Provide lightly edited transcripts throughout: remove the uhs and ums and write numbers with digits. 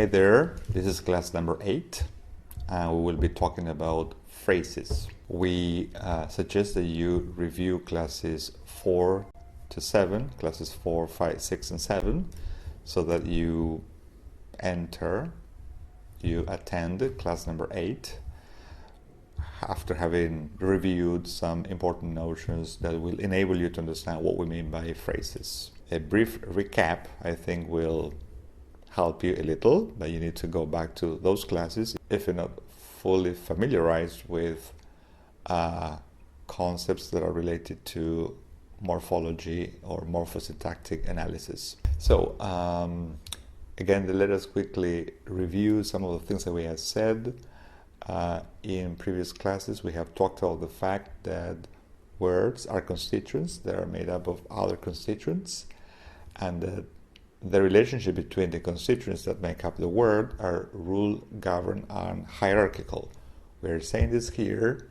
Hi there, this is class number 8 and we will be talking about phrases. We suggest that you review classes 4 to 7, classes 4, 5, 6 and 7, so that you attend class number 8 after having reviewed some important notions that will enable you to understand what we mean by phrases. A brief recap, I think, will help you a little, but you need to go back to those classes if you're not fully familiarized with concepts that are related to morphology or morphosyntactic analysis. So again, let us quickly review some of the things that we have said. In previous classes, we have talked about the fact that words are constituents that are made up of other constituents, and that the relationship between the constituents that make up the word are rule, govern, and hierarchical. We're saying this here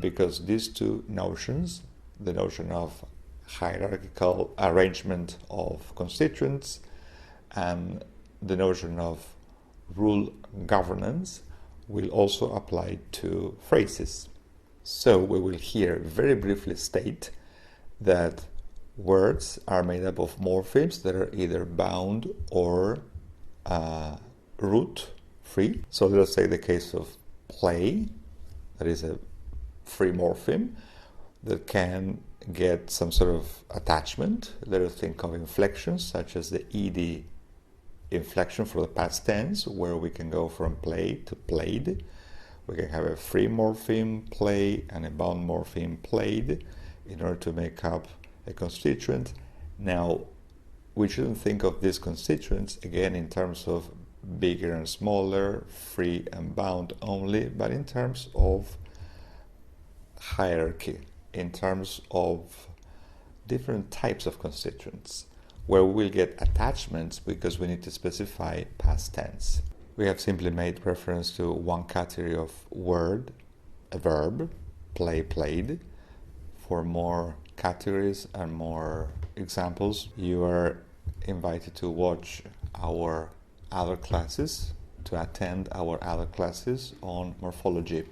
because these two notions, the notion of hierarchical arrangement of constituents and the notion of rule governance, will also apply to phrases. So we will here very briefly state that words are made up of morphemes that are either bound or root free. So let us say the case of play, that is a free morpheme that can get some sort of attachment. Let us think of inflections such as the ed inflection for the past tense, where we can go from play to played. We can have a free morpheme play and a bound morpheme played in order to make up a constituent. Now, we shouldn't think of these constituents again in terms of bigger and smaller, free and bound only, but in terms of hierarchy, in terms of different types of constituents, where we will get attachments because we need to specify past tense. We have simply made reference to one category of word, a verb, play, played. For more categories and more examples, you are invited to watch our other classes, to attend our other classes on morphology.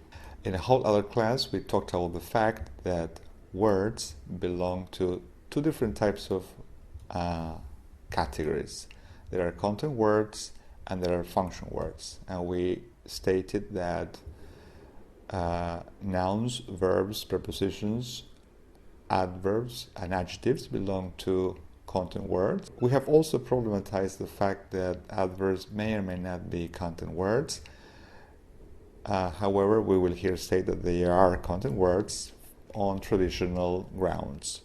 In a whole other class, we talked about the fact that words belong to two different types of categories. There are content words and there are function words, and we stated that nouns, verbs, prepositions, adverbs and adjectives belong to content words. We have also problematized the fact that adverbs may or may not be content words. However, we will here state that they are content words on traditional grounds.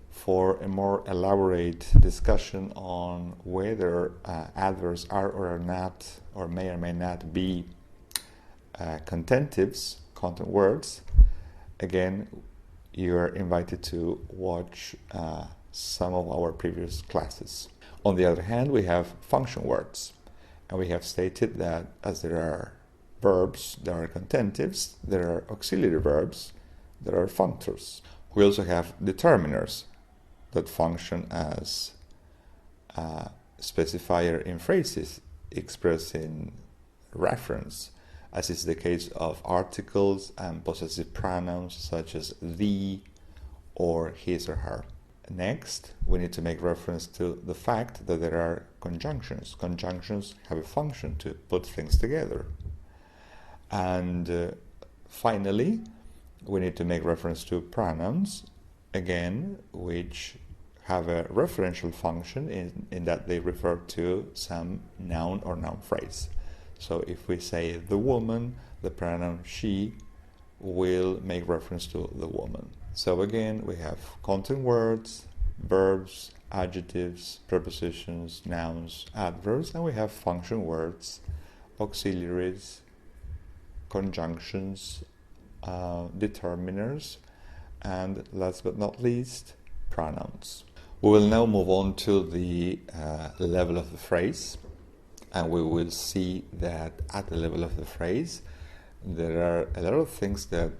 For a more elaborate discussion on whether adverbs are or are not, or may not be contentives, content words, again, you are invited to watch some of our previous classes. On the other hand, we have function words, and we have stated that as there are verbs, there are contentives, there are auxiliary verbs, there are functors. We also have determiners that function as specifier in phrases expressing reference, as is the case of articles and possessive pronouns such as thee or his or her. Next, we need to make reference to the fact that there are conjunctions. Conjunctions have a function to put things together. And finally, we need to make reference to pronouns, again, which have a referential function in that they refer to some noun or noun phrase. So if we say the woman, the pronoun she will make reference to the woman. So again, we have content words, verbs, adjectives, prepositions, nouns, adverbs, and we have function words, auxiliaries, conjunctions, determiners, and last but not least, pronouns. We will now move on to the level of the phrase, and we will see that at the level of the phrase there are a lot of things that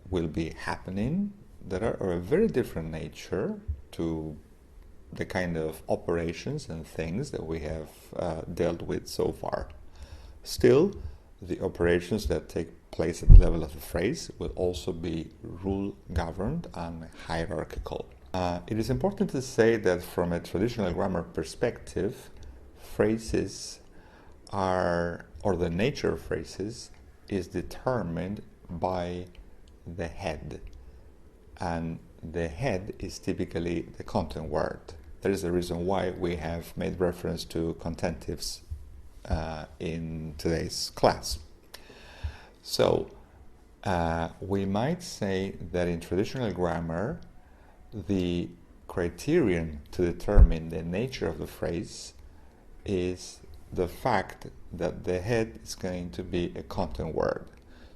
will be happening that are of a very different nature to the kind of operations and things that we have dealt with so far. Still, the operations that take place at the level of the phrase will also be rule-governed and hierarchical. It is important to say that from a traditional grammar perspective, phrases are, or the nature of phrases, is determined by the head. And the head is typically the content word. That is the reason why we have made reference to contentives in today's class. So we might say that in traditional grammar, the criterion to determine the nature of the phrase is the fact that the head is going to be a content word.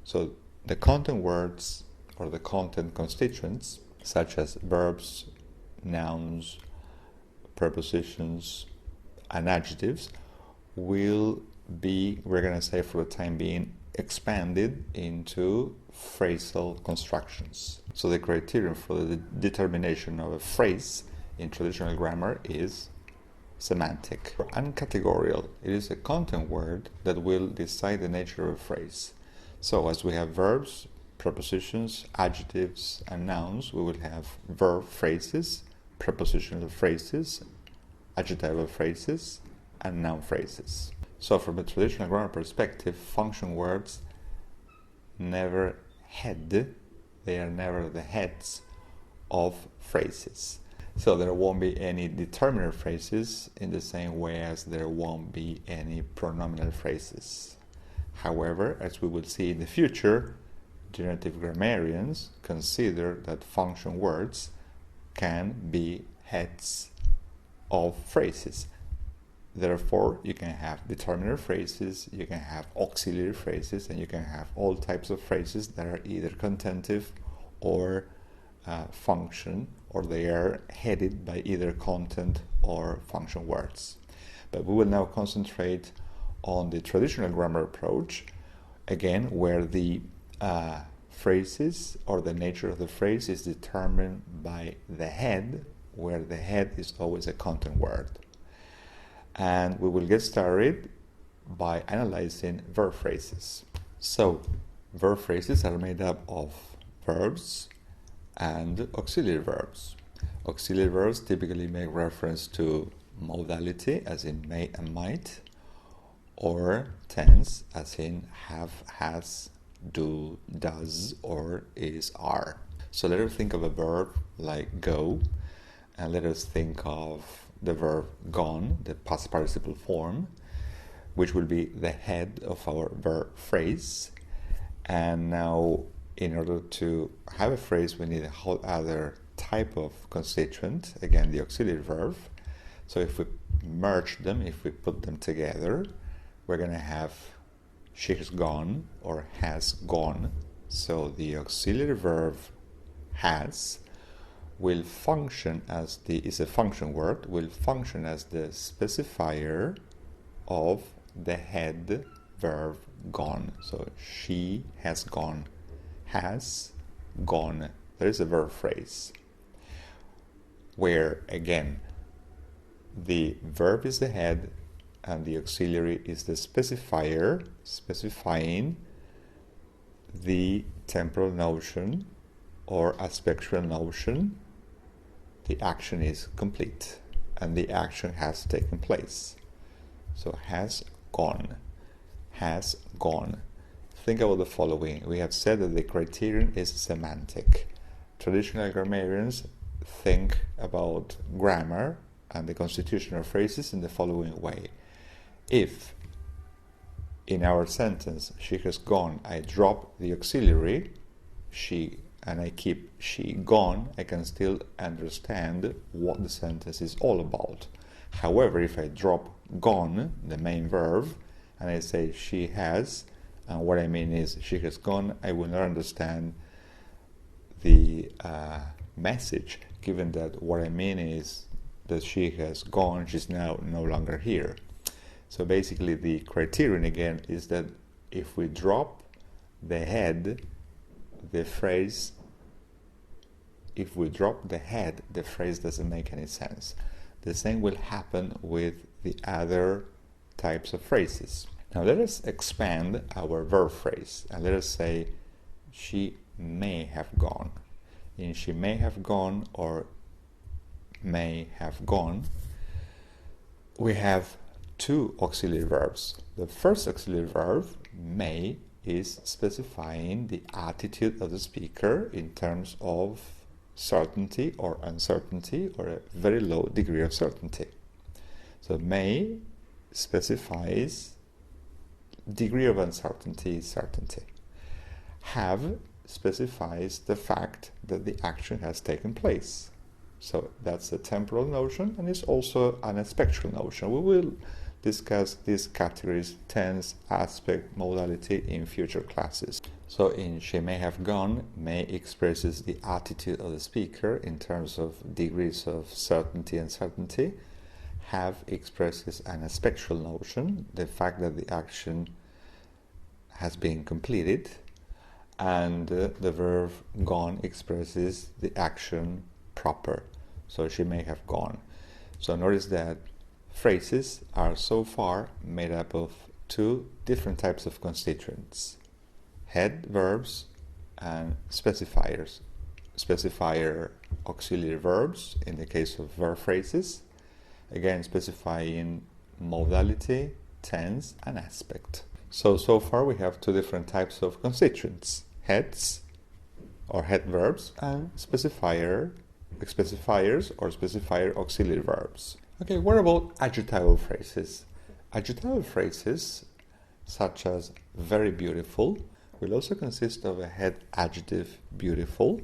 So the content words or the content constituents, such as verbs, nouns, prepositions, and adjectives, will be, we're going to say for the time being, expanded into phrasal constructions. So the criterion for the determination of a phrase in traditional grammar is semantic and categorical. It is a content word that will decide the nature of a phrase. So as we have verbs, prepositions, adjectives, and nouns, we will have verb phrases, prepositional phrases, adjectival phrases, and noun phrases. So from a traditional grammar perspective, function words never head, they are never the heads of phrases. So there won't be any determiner phrases in the same way as there won't be any pronominal phrases. However, as we will see in the future, generative grammarians consider that function words can be heads of phrases. Therefore, you can have determiner phrases, you can have auxiliary phrases, and you can have all types of phrases that are either contentive or function, or they are headed by either content or function words. But we will now concentrate on the traditional grammar approach, again, where the phrases or the nature of the phrase is determined by the head, where the head is always a content word. And we will get started by analyzing verb phrases. So, verb phrases are made up of verbs and auxiliary verbs. Auxiliary verbs typically make reference to modality, as in may and might, or tense, as in have, has, do, does, or is, are. So let us think of a verb like go, and let us think of the verb gone, the past participle form, which will be the head of our verb phrase. And now, in order to have a phrase, we need a whole other type of constituent, again the auxiliary verb. So if we merge them, if we put them together, we're going to have she has gone or has gone. So the auxiliary verb has will function as is a function word, will function as the specifier of the head verb gone. So she has gone, has gone. There is a verb phrase where, again, the verb is the head and the auxiliary is the specifier, specifying the temporal notion or aspectual notion. The action is complete and the action has taken place. So has gone, has gone. Think about the following. We have said that the criterion is semantic. Traditional grammarians think about grammar and the constitution of phrases in the following way. If in our sentence she has gone, I drop the auxiliary, she, and I keep she gone, I can still understand what the sentence is all about. However, if I drop gone, the main verb, and I say she has, and what I mean is she has gone, I will not understand the message, given that what I mean is that she has gone, she's now no longer here. So basically the criterion again is that if we drop the head, the phrase, if we drop the head, the phrase doesn't make any sense. the same will happen with the other types of phrases. Now let us expand our verb phrase and let us say she may have gone. In she may have gone or may have gone, we have two auxiliary verbs. The first auxiliary verb, may, is specifying the attitude of the speaker in terms of certainty or uncertainty or a very low degree of certainty. So may specifies degree of uncertainty, certainty. Have specifies the fact that the action has taken place. So that's a temporal notion, and it's also an aspectual notion. We will discuss these categories, tense, aspect, modality, in future classes. So in she may have gone, may expresses the attitude of the speaker in terms of degrees of certainty and uncertainty. Have expresses an aspectual notion, the fact that the action has been completed, and the verb gone expresses the action proper. So she may have gone. So notice that phrases are so far made up of two different types of constituents: head verbs and specifiers. Specifier auxiliary verbs in the case of verb phrases, again specifying modality, tense, and aspect. So far we have two different types of constituents: heads or head verbs and specifiers or specifier auxiliary verbs. Okay, what about adjectival phrases? Adjectival phrases such as very beautiful will also consist of a head adjective beautiful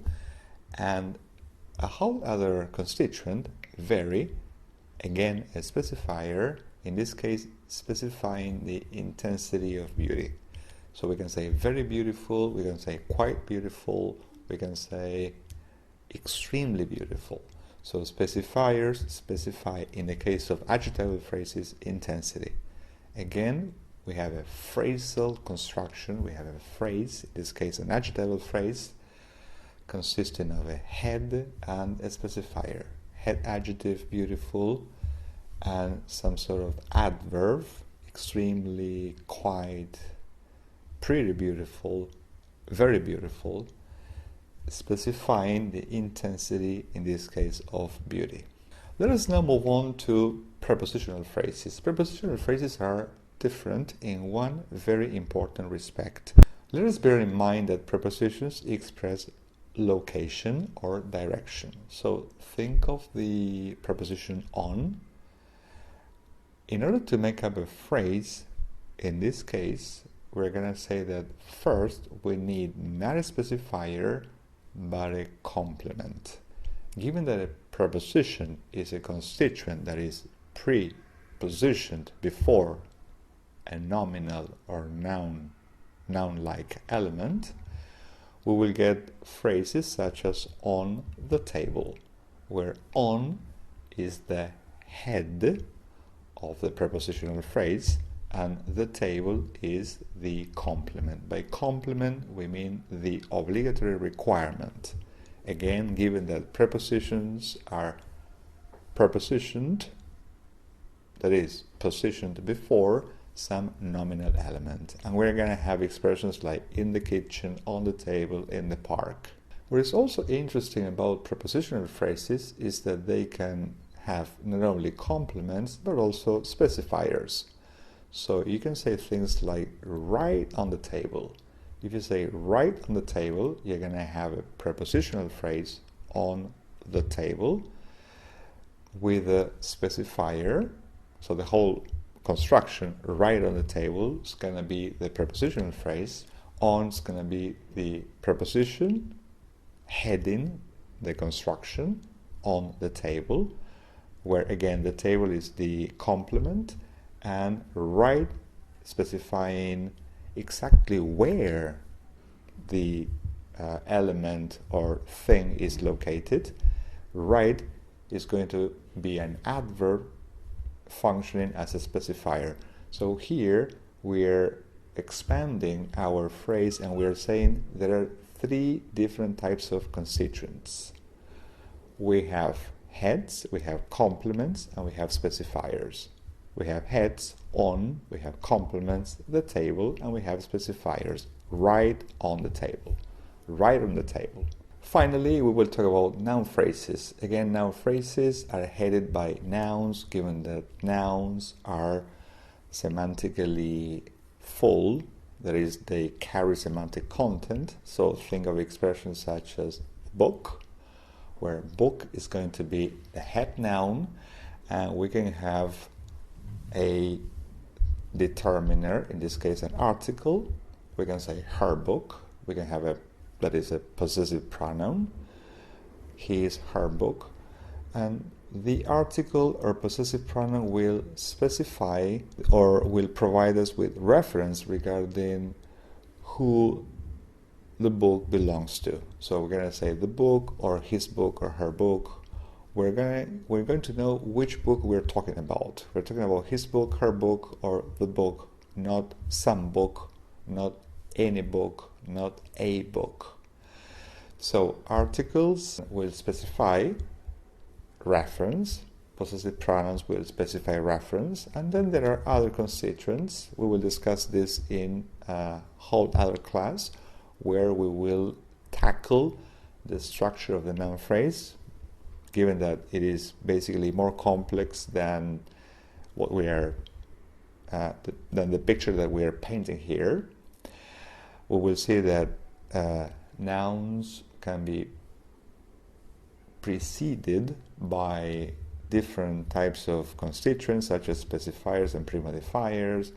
and a whole other constituent, very, again a specifier, in this case specifying the intensity of beauty. So we can say very beautiful, we can say quite beautiful, we can say extremely beautiful. So specifiers specify, in the case of adjectival phrases, intensity. Again, we have a phrasal construction, we have a phrase, in this case an adjectival phrase, consisting of a head and a specifier. Head adjective beautiful and some sort of adverb, extremely, quite, pretty beautiful, very beautiful, specifying the intensity, in this case, of beauty. Let us now move on to prepositional phrases. Prepositional phrases are different in one very important respect. Let us bear in mind that prepositions express location or direction. So think of the preposition on. In order to make up a phrase, in this case, we're going to say that first we need not a specifier but a complement. Given that a preposition is a constituent that is prepositioned before a nominal or noun-like element, we will get phrases such as on the table, where on is the head of the prepositional phrase and the table is the complement. By complement we mean the obligatory requirement. Again, given that prepositions are prepositioned, that is, positioned before some nominal element. And we're going to have expressions like in the kitchen, on the table, in the park. What is also interesting about prepositional phrases is that they can have not only complements but also specifiers. So you can say things like right on the table. If you say right on the table, you're going to have a prepositional phrase on the table with a specifier. So the whole construction right on the table is going to be the prepositional phrase. On is going to be the preposition heading the construction on the table, where again the table is the complement, and right specifying exactly where the element or thing is located. Right is going to be an adverb functioning as a specifier. So here we're expanding our phrase and we're saying there are three different types of constituents. We have heads, we have complements, and we have specifiers. We have heads on, we have complements, the table, and we have specifiers right on the table. Right on the table. Finally, we will talk about noun phrases. Again, noun phrases are headed by nouns, given that nouns are semantically full, that is, they carry semantic content. So think of expressions such as book, where book is going to be the head noun, and we can have a determiner, in this case an article. We can say her book. We can have that is a possessive pronoun. His, her book. And the article or possessive pronoun will specify or will provide us with reference regarding who the book belongs to. So we're going to say the book or his book or her book. We're going to know which book we're talking about. We're talking about his book, her book, or the book, not some book, not any book, not a book. So articles will specify reference, possessive pronouns will specify reference, and then there are other constituents. We will discuss this in a whole other class where we will tackle the structure of the noun phrase, given that it is basically more complex than what we are than the picture that we are painting here. We will see that nouns can be preceded by different types of constituents such as specifiers and pre-modifiers.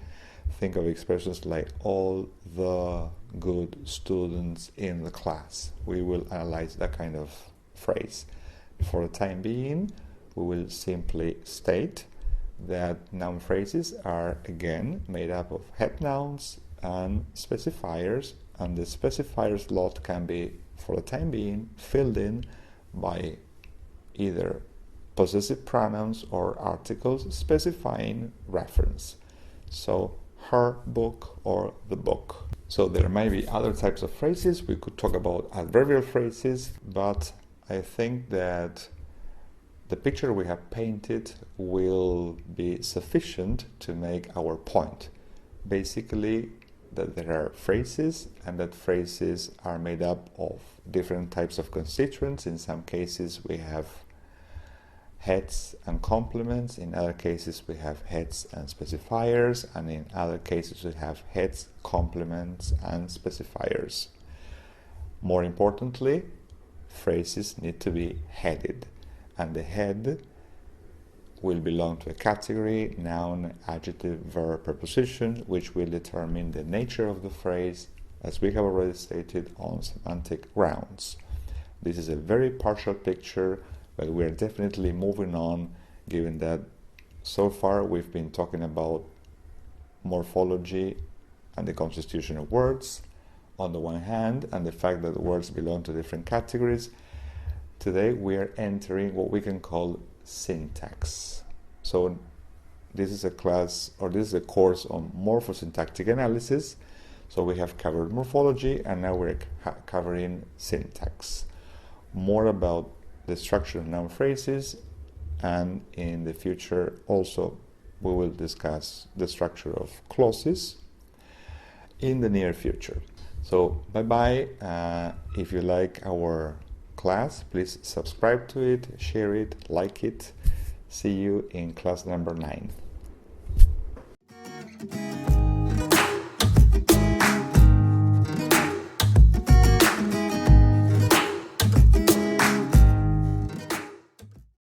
Think of expressions like all the good students in the class. We will analyze that kind of phrase. For the time being, we will simply state that noun phrases are again made up of head nouns and specifiers, and the specifier slot can be, for the time being, filled in by either possessive pronouns or articles specifying reference. So her book or the book. So there might be other types of phrases. We could talk about adverbial phrases, but I think that the picture we have painted will be sufficient to make our point. Basically, that there are phrases, and that phrases are made up of different types of constituents. In some cases we have heads and complements, in other cases we have heads and specifiers, and in other cases we have heads, complements, and specifiers. More importantly, phrases need to be headed, and the head will belong to a category, noun, adjective, verb, preposition, which will determine the nature of the phrase, as we have already stated, on semantic grounds. This is a very partial picture, but we are definitely moving on, given that so far we've been talking about morphology and the constitution of words on the one hand, and the fact that words belong to different categories. Today we are entering what we can call syntax. So this is a class, or this is a course on morphosyntactic analysis. So we have covered morphology, and now we're covering syntax. More about the structure of noun phrases, and in the future also we will discuss the structure of clauses in the near future. So bye-bye. If you like our class, please subscribe to it, share it, like it. See you in class number 9.